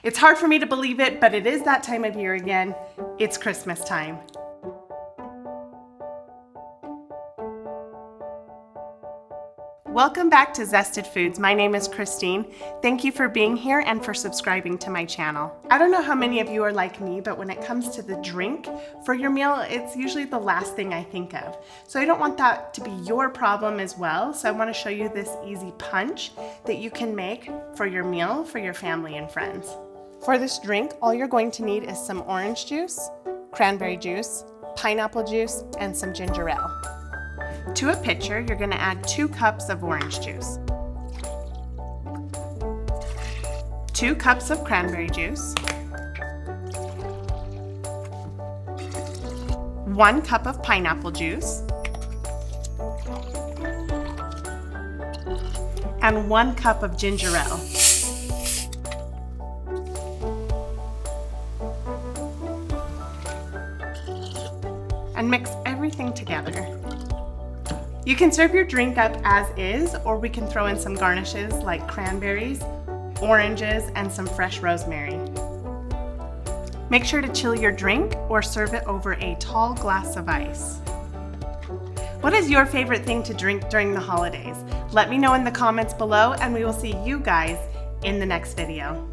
It's hard for me to believe it, but it is that time of year again. It's Christmas time. Welcome back to Zested Foods. My name is Christine. Thank you for being here and for subscribing to my channel. I don't know how many of you are like me, but when it comes to the drink for your meal, it's usually the last thing I think of. So I don't want that to be your problem as well. So I want to show you this easy punch that you can make for your meal, for your family and friends. For this drink, all you're going to need is some orange juice, cranberry juice, pineapple juice, and some ginger ale. To a pitcher, you're going to add 2 cups of orange juice, 2 cups of cranberry juice, 1 cup of pineapple juice, and 1 cup of ginger ale. And mix everything together. You can serve your drink up as is, or we can throw in some garnishes like cranberries, oranges, and some fresh rosemary. Make sure to chill your drink or serve it over a tall glass of ice. What is your favorite thing to drink during the holidays? Let me know in the comments below, and we will see you guys in the next video.